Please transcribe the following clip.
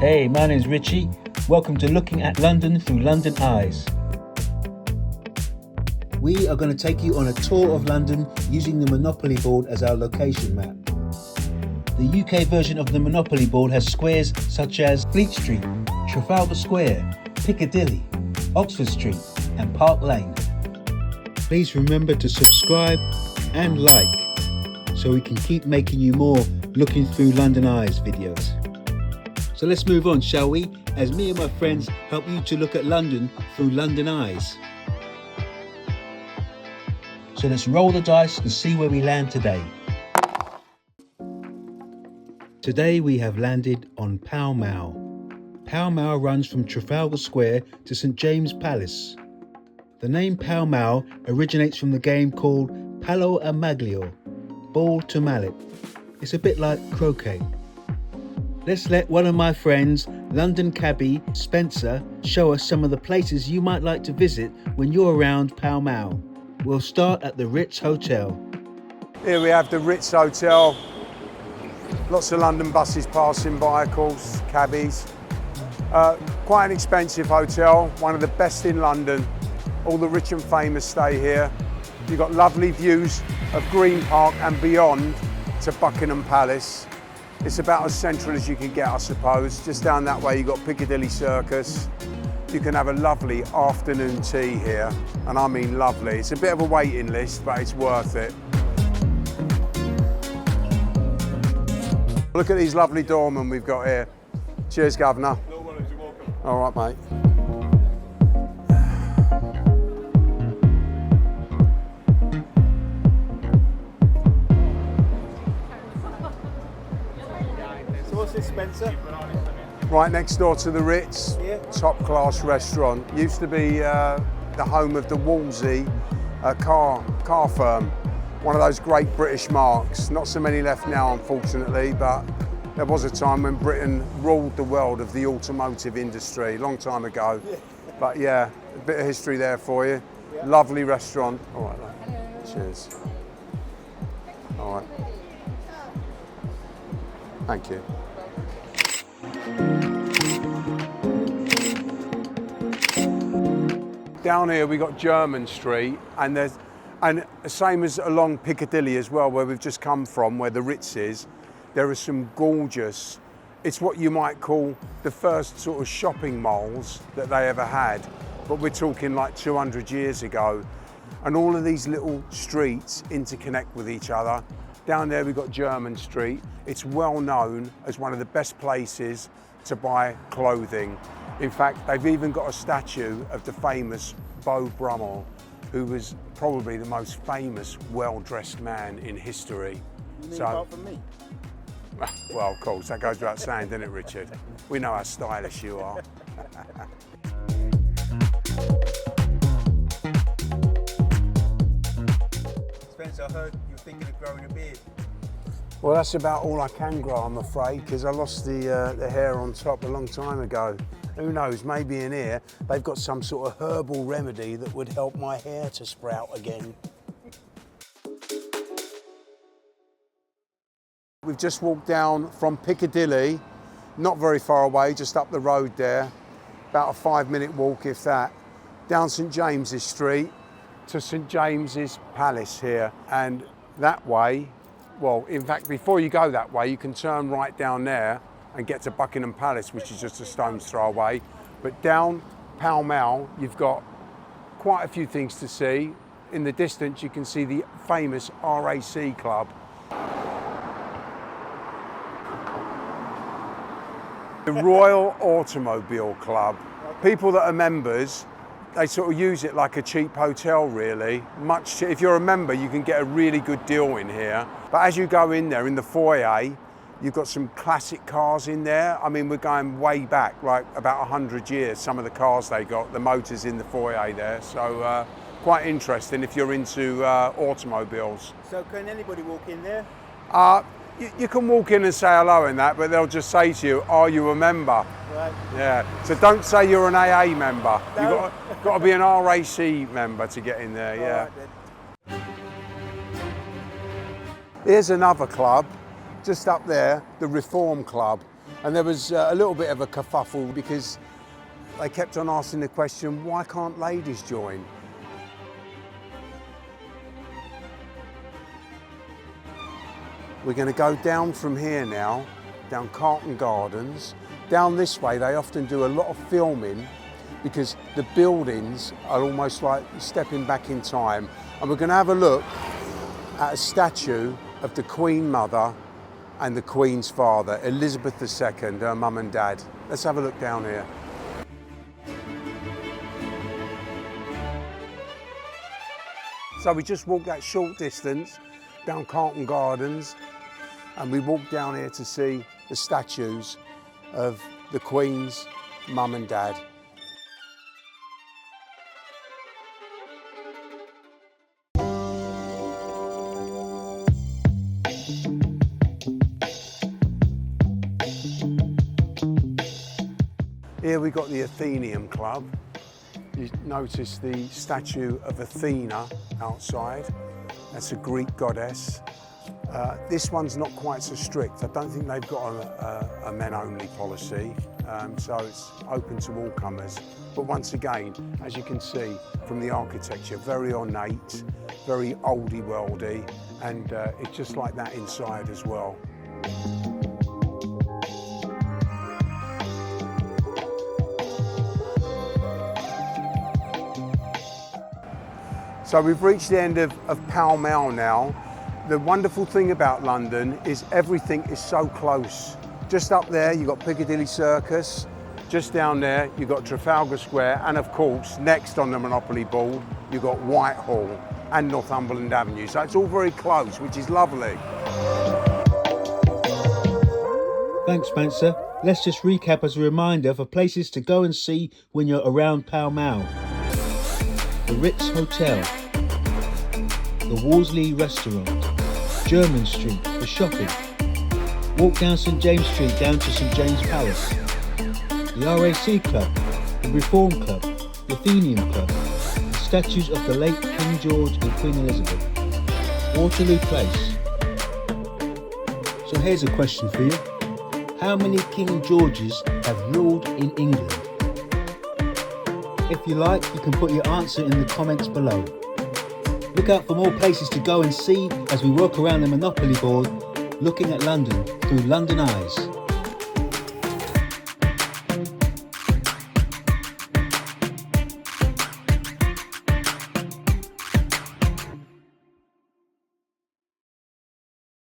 Hey, my name's Richie. Welcome to Looking at London Through London Eyes. We are going to take you on a tour of London using the Monopoly board as our location map. The UK version of the Monopoly board has squares such as Fleet Street, Trafalgar Square, Piccadilly, Oxford Street and Park Lane. Please remember to subscribe and like so we can keep making you more Looking Through London Eyes videos. So let's move on, shall we? As me and my friends help you to look at London through London eyes. So let's roll the dice and see where we land today. Today we have landed on Pall Mall. Pall Mall runs from Trafalgar Square to St James Palace. The name Pall Mall originates from the game called Pallo a Maglio, ball to mallet. It's a bit like croquet. Let's let one of my friends, London cabbie Spencer, show us some of the places you might like to visit when you're around Pall Mall. We'll start at the Ritz Hotel. Here we have the Ritz Hotel. Lots of London buses passing by, of course, cabbies. Quite an expensive hotel, one of the best in London. All the rich and famous stay here. You've got lovely views of Green Park and beyond to Buckingham Palace. It's about as central as you can get, I suppose. Just down that way, you've got Piccadilly Circus. You can have a lovely afternoon tea here, and I mean lovely. It's a bit of a waiting list, but it's worth it. Look at these lovely doormen we've got here. Cheers, Governor. No worries, you're welcome. All right, mate. So what's this, Spencer? Right next door to the Ritz, Yeah. top class restaurant. Used to be the home of the Wolsey car firm. One of those great British marques. Not so many left now, unfortunately, but there was a time when Britain ruled the world of the automotive industry, a long time ago. Yeah. But yeah, a bit of history there for you. Yeah. Lovely restaurant. All right, love. Cheers. All right. Thank you. Down here we got Jermyn Street, and the same as along Piccadilly as well, where we've just come from, where the Ritz is, there are some gorgeous, it's what you might call the first sort of shopping malls that they ever had, but we're talking like 200 years ago. And all of these little streets interconnect with each other. Down there we've got Jermyn Street. It's well known as one of the best places to buy clothing. In fact, they've even got a statue of the famous Beau Brummel, who was probably the most famous, well-dressed man in history. You mean apart from me? Well, of course, that goes without saying, doesn't it, Richard? We know how stylish you are. Spencer, I heard you were thinking of growing a beard. Well, that's about all I can grow, I'm afraid, because I lost the hair on top a long time ago. Who knows, maybe in here they've got some sort of herbal remedy that would help my hair to sprout again. We've just walked down from Piccadilly, not very far away, just up the road there, about a 5-minute walk if that, down St James's Street to St James's Palace here. And that way, well, in fact, before you go that way, you can turn right down there and get to Buckingham Palace, which is just a stone's throw away. But down Pall Mall, you've got quite a few things to see. In the distance, you can see the famous RAC Club. The Royal Automobile Club. People that are members, they sort of use it like a cheap hotel, really. If you're a member, you can get a really good deal in here. But as you go in there, in the foyer, you've got some classic cars in there. I mean, we're going way back, like about 100 years, some of the cars they got, the motors in the foyer there. So quite interesting if you're into automobiles. So can anybody walk in there? You can walk in and say hello and that, but they'll just say to you, are you a member? Right. Yeah, so don't say you're an AA member. No. You've got to be an RAC member to get in there, yeah. All right, then. Here's another club, just up there, the Reform Club. And there was a little bit of a kerfuffle because they kept on asking the question, why can't ladies join? We're going to go down from here now, down Carlton Gardens. Down this way, they often do a lot of filming because the buildings are almost like stepping back in time. And we're going to have a look at a statue of the Queen Mother and the Queen's father, Elizabeth II, her mum and dad. Let's have a look down here. So we just walked that short distance down Carlton Gardens, and we walked down here to see the statues of the Queen's mum and dad. Here we got the Athenaeum Club. You notice the statue of Athena outside. That's a Greek goddess. This one's not quite so strict. I don't think they've got a men-only policy, so it's open to all comers. But once again, as you can see from the architecture, very ornate, very oldie-worldy, and it's just like that inside as well. So we've reached the end of Pall Mall now. The wonderful thing about London is everything is so close. Just up there, you've got Piccadilly Circus. Just down there, you've got Trafalgar Square. And of course, next on the Monopoly board, you've got Whitehall and Northumberland Avenue. So it's all very close, which is lovely. Thanks, Spencer. Let's just recap as a reminder for places to go and see when you're around Pall Mall. The Ritz Hotel, the Wolseley Restaurant, Jermyn Street for shopping, walk down St James Street down to St James Palace, the RAC Club, the Reform Club, the Athenaeum Club, the statues of the late King George and Queen Elizabeth, Waterloo Place. So here's a question for you. How many King Georges have ruled in England? If you like, you can put your answer in the comments below. Look out for more places to go and see as we walk around the Monopoly board, looking at London through London eyes.